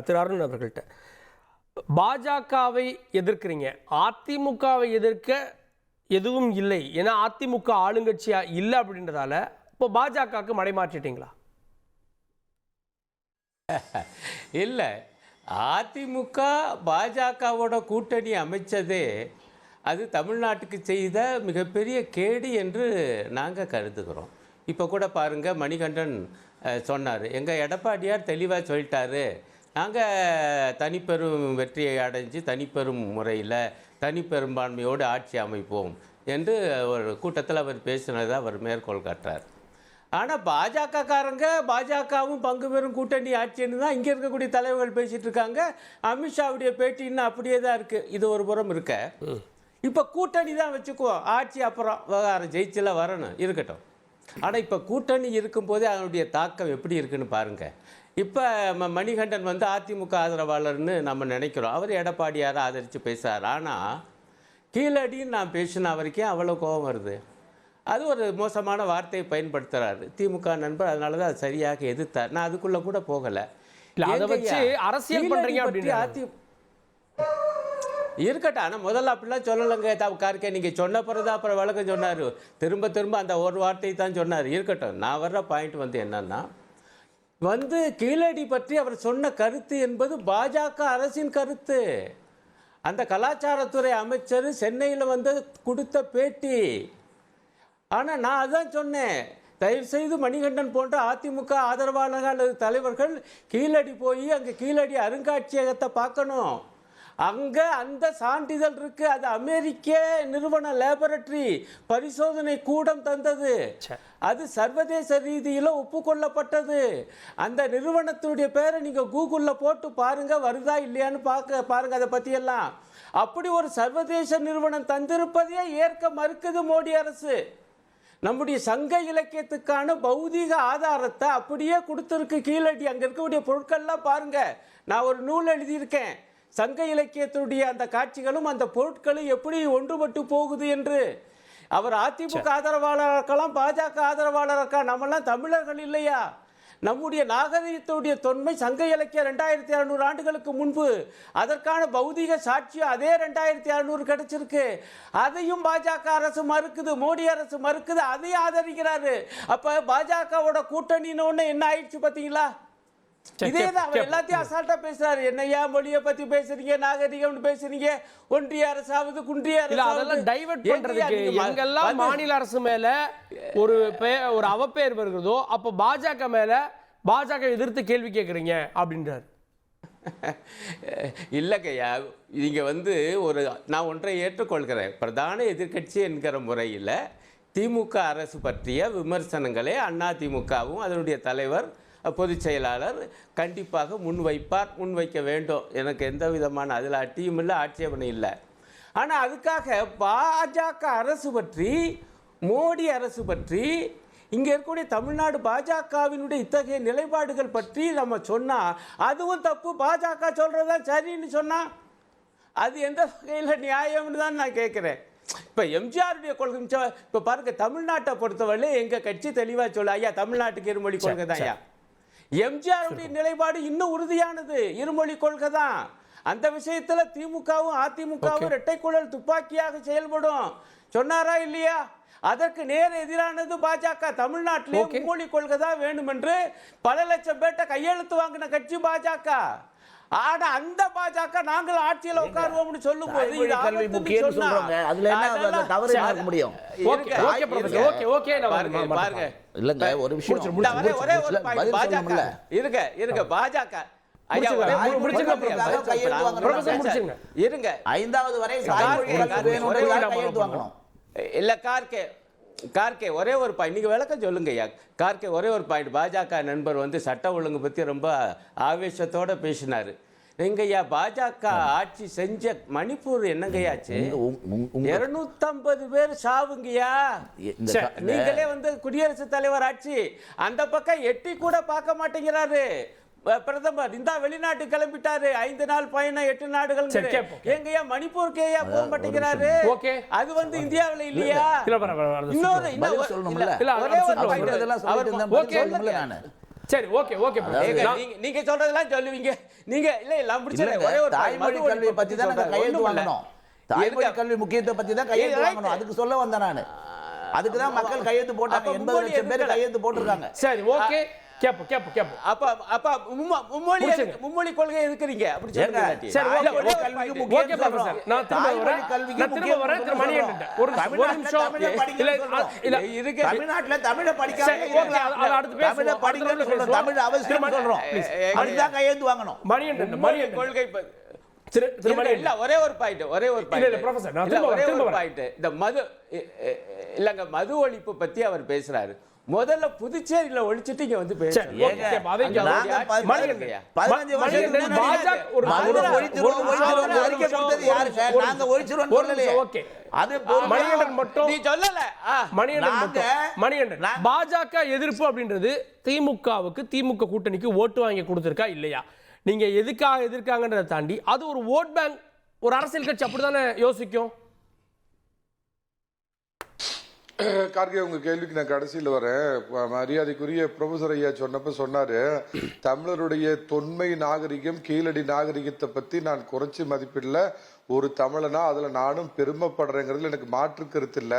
திரு அருண் அவர்கள்ட்ட. பாஜகவை எதிர்க்கிறீங்க, அதிமுகவை எதிர்க்க எதுவும் இல்லை, ஏன்னா அதிமுக ஆளுங்கட்சியா இல்லை அப்படின்றதால இப்போ பாஜகவுக்கு மடைமாற்றிட்டீங்களா? இல்லை, அதிமுக பாஜகவோட கூட்டணி அமைச்சதே அது தமிழ்நாட்டுக்கு செய்த மிகப்பெரிய கேடு என்று நாங்கள் கருதுகிறோம். இப்போ கூட பாருங்கள், மணிகண்டன் சொன்னார், எங்கள் எடப்பாடியார் தெளிவாக சொல்லிட்டாரு, நாங்கள் தனிப்பெரும் வெற்றியை அடைஞ்சு தனிப்பெரும் முறையில் தனிப்பெரும்பான்மையோடு ஆட்சி அமைப்போம் என்று ஒரு கூட்டத்தில் அவர் பேசினதை அவர் மேற்கோள் காட்டுறார். ஆனால் பாஜகக்காரங்க பாஜகவும் பங்கு பெறும் கூட்டணி ஆட்சின்னு தான் இங்கே இருக்கக்கூடிய தலைவர்கள் பேசிகிட்டு இருக்காங்க. அமித்ஷாவுடைய பேட்டி இன்னும் அப்படியே தான் இருக்குது. இது ஒரு புறம் இருக்க, இப்போ கூட்டணி தான் வச்சுக்குவோம், ஆட்சி அப்புறம் விவகாரம் ஜெயிச்சில் வரணும் இருக்கட்டும். ஆனால் இப்போ கூட்டணி இருக்கும்போதே அதனுடைய தாக்கம் எப்படி இருக்குன்னு பாருங்கள். இப்போ மணிகண்டன் வந்து அதிமுக ஆதரவாளர்னு நம்ம நினைக்கிறோம், அவர் எடப்பாடியாரை ஆதரித்து பேசுகிறார். ஆனால் கீழடின்னு நான் பேசின அவருக்கே அவ்வளோ கோபம் வருது. அது ஒரு மோசமான வார்த்தையை பயன்படுத்துகிறாரு திமுக நண்பர், அதனால தான் அது சரியாக எதிர்த்தார். நான் அதுக்குள்ளே கூட போகலை. அதை வச்சு அரசியல் பண்ணுறீங்க அப்படின்னு இருக்கட்டும். ஆனால் முதல்ல அப்படிலாம் சொல்லலைங்க கார்கே, நீங்கள் சொன்ன பிறகு அப்புறம் விளக்கம் சொன்னார், திரும்ப திரும்ப அந்த ஒரு வார்த்தையை தான் சொன்னார். இருக்கட்டும், நான் வர்ற பாயிண்ட் வந்து என்னன்னா, வந்து கீழடி பற்றி அவர் சொன்ன கருத்து என்பது பாஜக அரசின் கருத்து. அந்த கலாச்சாரத்துறை அமைச்சர் சென்னையில் வந்து கொடுத்த பேட்டி. ஆனால் நான் அதான் சொன்னேன், தயவுசெய்து மணிகண்டன் போன்ற அதிமுக ஆதரவாளர்கள் அல்லது தலைவர்கள் கீழடி போய் அங்கே கீழடி அருங்காட்சியகத்தை பார்க்கணும். அங்கே அந்த சான்றிதழ் இருக்குது, அது அமெரிக்க நிறுவன லேபரட்டரி பரிசோதனை கூடம் தந்தது, அது சர்வதேச ரீதியில் ஒப்புக்கொள்ளப்பட்டது. அந்த நிறுவனத்துடைய பேரை நீங்கள் கூகுளில் போட்டு பாருங்கள், வருதா இல்லையான்னு பாருங்கள் அதை பற்றியெல்லாம். அப்படி ஒரு சர்வதேச நிறுவனம் தந்திருப்பதையே ஏற்க மறுக்குது மோடி அரசு. நம்முடைய சங்க இலக்கியத்துக்கான பௌதீக ஆதாரத்தை அப்படியே கொடுத்துருக்கு கீழடி. அங்கே இருக்கக்கூடிய பொருட்கள்லாம் பாருங்கள், நான் ஒரு நூல் எழுதியிருக்கேன், சங்க இலக்கியத்துடைய அந்த காட்சிகளும் அந்த பொருட்களும் எப்படி ஒன்றுபட்டு போகுது என்று. அவர் அதிமுக ஆதரவாளராக இருக்கலாம், பாஜக ஆதரவாளராக இருக்கலாம், நம்மெல்லாம் தமிழர்கள் இல்லையா? நம்முடைய நாகரிகத்துடைய தொன்மை சங்க இலக்கியம் 2600 ஆண்டுகளுக்கு முன்பு, அதற்கான பௌதிக சாட்சியம் அதே 2600 கிடைச்சிருக்கு. அதையும் பாஜக அரசு மறுக்குது, மோடி அரசு மறுக்குது, அதையும் ஆதரிக்கிறாரு. அப்ப பாஜகவோட கூட்டணின்னு என்ன ஆயிடுச்சு பார்த்தீங்களா? இதேதான் அவர் எல்லாத்தையும் அசால்ட்டா பேசுறாரு. என்னையா மொழியை பத்தி பேசுறீங்க, நாகரிகம் பேசுறீங்க, ஒன்றிய அரசாவது குன்றிய அரசு டைவர்ட் பண்றதுக்கு எங்கெல்லாம் மாநில அரசு மேல ஒரு அவப்பெயர் வருகிறதோ அப்ப பாஜக மேல பாஜக எதிர்த்து கேள்வி கேட்குறீங்க அப்படின்றார். இல்லைக்கையா, நீங்க வந்து நான் ஒன்றை ஏற்றுக்கொள்கிறேன். பிரதான எதிர்க்கட்சி என்கிற முறையில் திமுக அரசு பற்றிய விமர்சனங்களை அதிமுகவும் அதனுடைய தலைவர் பொதுச் செயலாளர் கண்டிப்பாக முன்வைக்க வேண்டும். எனக்கு எந்த விதமான அதில் அட்டியும் இல்லை, ஆட்சேபனை இல்லை. ஆனால் அதுக்காக பாஜக அரசு பற்றி, மோடி அரசு பற்றி, இங்கே இருக்கக்கூடிய தமிழ்நாடு பாஜகவினுடைய இத்தகைய நிலைப்பாடுகள் பற்றி நம்ம சொன்னால் அதுவும் தப்பு, பாஜக சொல்கிறதான் சரின்னு சொன்னால் அது எந்த வகையில் நியாயம்னு தான் நான் கேட்குறேன். இப்போ எம்ஜிஆருடைய கொள்கை இப்போ பாருங்கள், தமிழ்நாட்டை பொறுத்தவரை எங்கள் கட்சி தெளிவாக சொல்ல, ஐயா தமிழ்நாட்டுக்கு இருமொழி கொள்கை தான் ஐயா. எம்ஜிஆருடைய நிலைப்பாடு இன்னும் உறுதியானது, இருமொழி கொள்கை தான். அந்த விஷயத்தில் திமுகவும் அதிமுகவும் இரட்டைக்குழல் துப்பாக்கியாக செயல்படும் சொன்னாரா இல்லையா? அதற்கு நேர எதிரானது பாஜக. தமிழ்நாட்டிலே மும்மொழி கொள்கை தான் வேணும் என்று பல லட்சம் பேர்ட்ட கையெழுத்து வாங்கின கட்சி பாஜக. ஆனா அந்த பாஜக நாங்கள் ஆட்சியில் உட்காருவோம்னு சொல்லும் போது இல்ல கார்கே ஒரே ஒரு பாயிண்ட் நீங்க விளக்கம் சொல்லுங்க ஐயா. கார்கே ஒரே ஒரு பாயிண்ட், பாஜக நண்பர் வந்து சட்ட ஒழுங்கு பத்தி ரொம்ப ஆவேசத்தோட பேசினாரு. எங்கய்யா பாஜக ஆட்சி செஞ்ச மணிப்பூர் என்னங்கய்யாச்சு? 250 பேர் சாவுங்கய்யா. நீங்களே வந்து குடியரசுத் தலைவர் ஆட்சி, அந்த பக்கம் எட்டி கூட பார்க்க மாட்டேங்கிறாரு பிரதமர். இந்த வெளிநாட்டு கிளம்பிட்டாரு, 5 நாள் பயணம் 8 நாடுகள். எங்கயா மணிப்பூருக்கு ஏயா போக மாட்டேங்கிறாரு? அது வந்து இந்தியாவில் இல்லையா? சரி ஓகே ஓகே நீங்க சொல்றதெல்லாம் சொல்லுவீங்க. நீங்க இல்ல முடிச்சல ஒரே ஒரு தாய்மொழி கல்வி பத்தி தான் நாங்க கையெழுத்து வாங்கணும். தாய்மொழி கல்வி முக்கியத்துவம் பத்தி தான் கையெழுத்து வாங்கணும். அதுக்கு சொல்ல வந்தேன் நானு. அதுக்கு தான் மக்கள் கையெழுத்து போட்டாங்க. 80 லட்சம் பேர் கையெழுத்து போட்டுருக்காங்க. சரி ஓகே கேப்பு. அப்ப மும்மொழி கொள்கை எதுக்குறீங்க? அப்படி சொல்லுங்க. சரி தாய்மொழி கல்விக்கு முக்கியத்துவம் ப்ரொஃபசர் நான் திரும்ப வரேன் திரு மணிகண்டன் ஒரு நிமிஷம் இல்ல இருக்கு. தமிழ்நாட்டுல தமிழை படிக்காம அடுத்து பேசுவோம். படிக்கணும்னு சொல்றோம். தமிழ் அவசியம் சொல்றோம். அதுதான் கையெழுத்து வாங்கணும். மணிகண்டன் கொள்கை இல்ல ஒரே ஒரு பாயிண்ட் இல்ல ப்ரொஃபசர் நான் திரும்ப பாயிண்ட் இந்த மது இல்லங்க மது ஒழிப்பு பத்தி அவர் பேசுறாரு. முதல்ல புதுச்சேரியில ஒழிச்சிட்டு இங்க வந்து பேசுறாரு. பாஜக எதிர்ப்பு அப்படின்றது திமுகவுக்கு திமுக கூட்டணிக்கு ஓட்டு வாங்கி கொடுத்திருக்கா இல்லையா? நீங்க எதுக்காக எதிர்க்காங்கன்றதை தாண்டி அது ஒரு ஓட் பேங்க், ஒரு அரசியல் கட்சி அப்படித்தானே யோசிக்கும். கார்கே, உங்க கேள்விக்கு நான் கடைசியில் வரேன். மரியாதைக்குரிய ப்ரொஃபசர் ஐயா சொன்னப்ப சொன்னாரு, தமிழருடைய தொன்மை நாகரிகம் கீழடி நாகரிகத்தை பத்தி நான் குறைச்சி மதிப்பிடல, ஒரு தமிழனா அதுல நானும் பெருமைப்படுறேங்கிறதுல எனக்கு மாற்று கருத்து இல்ல.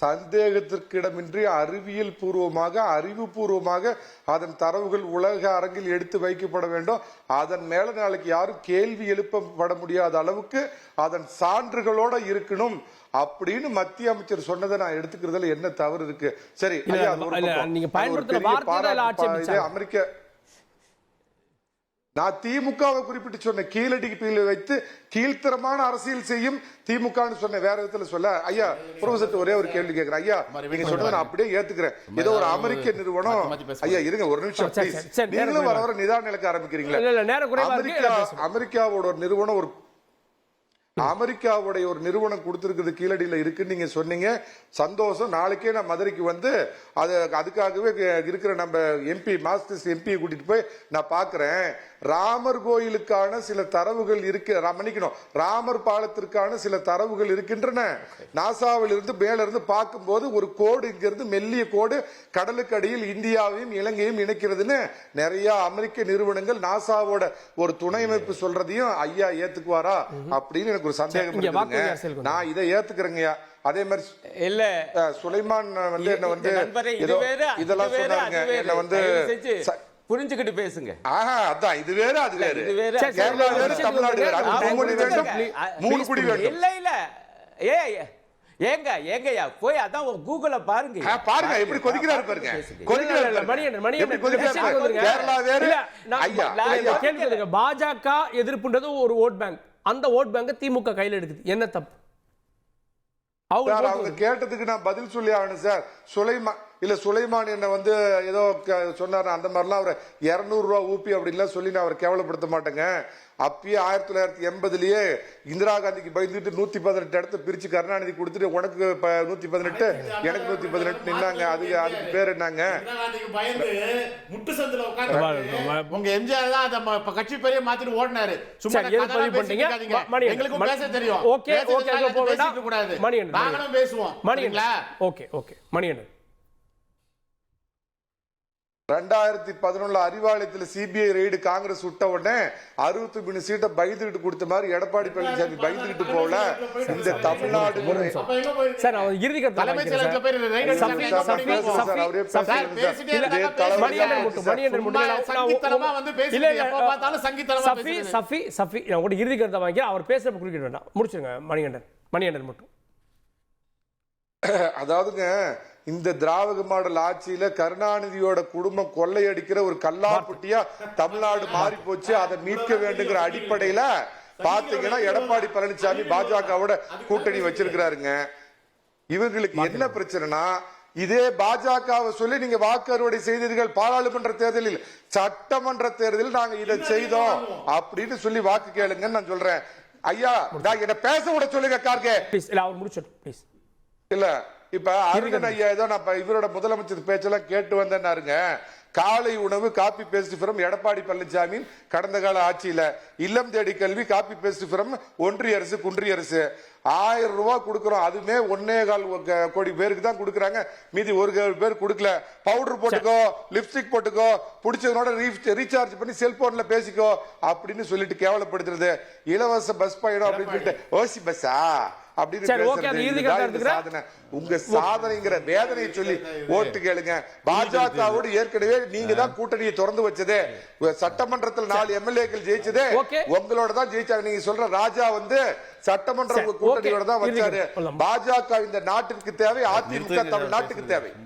சந்தேகத்திற்கு இடமின்றி அறிவியல் பூர்வமாக அறிவுபூர்வமாக அதன் தரவுகள் உலக அரங்கில் எடுத்து வைக்கப்பட வேண்டும். அதன் மேல நாளைக்கு யாரும் கேள்வி எழுப்பப்பட முடியாத அளவுக்கு அதன் சான்றுகளோட இருக்கணும் அப்படின்னு மத்திய அமைச்சர் சொன்னதை நான் எடுத்துக்கிறதுல என்ன தவறு இருக்கு? சரி, அமெரிக்க நான் திமுகவை குறிப்பிட்டு சொன்ன கீழடி வைத்து கீழ்த்தரமான அரசியல் செய்யும் திமுக சொன்ன, வேற விதத்துல சொல்ல. ஐயா ப்ரொஃபசர் ஒரே ஒரு கேள்வி கேட்கிறேன். ஐயா நீங்க சொல்றதை நான் அப்படியே ஏத்துக்கிறேன். ஏதோ ஒரு அமெரிக்க நிறுவனம், ஐயா இருங்க ஒரு நிமிஷம், நீங்களும் வர வர நிதான நிலைக்கு ஆரம்பிக்கிறீங்களா? அமெரிக்காவோட ஒரு நிறுவனம், ஒரு அமெரிக்காவுடைய ஒரு நிறுவனம் கொடுத்திருக்குது கீழடியில இருக்குன்னு நீங்க சொன்னீங்க. சந்தோஷம். நாளைக்கே நான் மதுரைக்கு வந்து அதுக்காகவே இருக்கிற நம்ம எம்பி மாஸ்டர்ஸ் எம்பியை கூட்டிட்டு போய் நான் பாக்குறேன். ராமர் கோயிலுக்கான சில தரவுகள் இருக்கு, மன்னிக்கணும், ராமர் பாலத்திற்கான சில தரவுகள் இருக்கின்றன. நாசாவில் இருந்து மேல இருந்து பார்க்கும்போது ஒரு கோடு இங்க இருந்து மெல்லிய கோடு கடலுக்கு அடியில் இந்தியாவையும் இலங்கையும் இணைக்கிறதுன்னு நிறைய அமெரிக்க நிறுவனங்கள் நாசாவோட ஒரு துணை அமைப்பு சொல்றதையும் ஐயா ஏத்துக்குவாரா அப்படின்னு எனக்கு ஒரு சந்தேகம் இருக்குங்க. நான் இதை ஏத்துக்கிறேங்க. அதே மாதிரி இல்ல சுலைமான் வந்து என்ன வந்து இதெல்லாம் சொன்னாங்க, என்ன வந்து புரிஞ்சுக்கிட்டு பேசுங்க. அதான் இது வேற அது வேற, கேரளா வேற தமிழ்நாடு வேற, மூணு குடி வேண்டும். இல்ல இல்ல ஏங்கயா போய் அதான் கூகுள பாருங்க எப்படி கொதிக்கிறாரு பாருங்க. கேரளா வேற. பாஜக எதிர்ப்புன்றது ஒரு ஓட் பேங்க், அந்த ஓட் பேங்க் திமுக கையில எடுக்குது, என்ன தப்பு? அவங்க கேட்டதுக்கு நான் பதில் சொல்லி ஆகணும் சார். சுலைமான் என்ன வந்து ஏதோ சொன்னாரு, அந்த மாதிரிலாம் அவரை 200 ரூபா ஊப்பி அப்படின்லாம் சொல்லி நான் அவரை கேவலப்படுத்த மாட்டேங்க. அப்பயே 1980லயே இந்திரா காந்திக்கு பயந்துட்டு 118 இடத்த பிரிச்சு கருணாநிதி கொடுத்துட்டு உனக்கு 118 எனக்கு 118 நின்னாங்க. அதுக்கு பேர் என்னங்க? உங்க எம்ஜிஆர் தான் கட்சி பேரையே மாத்திட்டு ஓடினாரு. எங்களுக்கும் பேச தெரியும். நாங்களும் பேசுவோம். 2011 அறிவாலயத்தில் சிபிஐ ரெய்டு காங்கிரஸ் விட்ட உடனே 63 சீட்டை பயந்துகிட்டு கொடுத்த மாதிரி எடப்பாடி பழனிசாமி பயந்துகிட்டு போகல. இந்த தமிழ்நாடு இறுதி கருத்தை வாங்கி அவர் பேச குறுக்கிட வேண்டாம், முடிச்சுங்க. மணிகண்டன் மட்டும். அதாவதுங்க, இந்த திராவிட மாடல் ஆட்சியில கருணாநிதியோட குடும்பம் கொள்ளையடிக்கிற ஒரு கல்லாப்புட்டியா தமிழ்நாடு மாறி போச்சு. அதை மீட்க வேண்டுங்கிற அடிப்படையில பாத்தீங்கன்னா எடப்பாடி பழனிசாமி பாஜகவோட கூட்டணி வச்சிருக்கிறாருங்க. இவங்களுக்கு என்ன பிரச்சனைனா, இதே பாஜகவை சொல்லி நீங்க வாக்கு அறுவடை செய்தீர்கள். பாராளுமன்ற தேர்தலில், சட்டமன்ற தேர்தலில் நாங்க இதை செய்தோம் அப்படின்னு சொல்லி வாக்கு கேளுங்கன்னு நான் சொல்றேன். ஐயா என்ன பேச கூட சொல்லுங்க கார்கே. இல்ல இப்ப அருணன் ஐயா ஏதோ நான் இவரோட முதலமைச்சர் பேச்செல்லாம் கேட்டு வந்தேன்னாருங்க. காலை உணவு copy paste from Edappadi Palaniswami கடந்த கால ஆட்சியில, இல்லம் தேடி கல்வி காப்பி பேஸ்ட் ஃபிரம் ஒன்றிய அரசு குன்றிய அரசு. 1000 ரூபாய் கொடுக்கிறோம், அதுமே 1.25 கோடி பேருக்கு தான் கொடுக்குறாங்க, மீதி 1 கோடி பேர் கொடுக்கல. பவுடர் போட்டுக்கோ, லிப்ஸ்டிக் போட்டுக்கோ, பிடிச்சவனோட ரீசார்ஜ் பண்ணி செல்போன்ல பேசிக்கோ அப்படின்னு சொல்லிட்டு கேவலப்படுத்துறது. இலவச பஸ் பயணம் அப்படின்னு சொல்லிட்டு ஓசி பஸ்ஸா அப்படின்னு பேசுறது. சாதனை உங்க சாதனைங்கிற வேதனையை சொல்லி ஓட்டு கேளுங்க. பாஜகவோடு ஏற்கனவே நீங்க தான் கூட்டணியை திறந்து வச்சதே. சட்டமன்றத்தில் 4 எம்எல்ஏக்கள் ஜெயிச்சதே உங்களோட தான் ஜெயிச்சாங்க. நீங்க சொல்ற ராஜா வந்து சட்டமன்ற கூட்டணியோட தான் வச்சாரு. பாஜக இந்த நாட்டிற்கு தேவை, அதிமுக தமிழ்நாட்டுக்கு தேவை.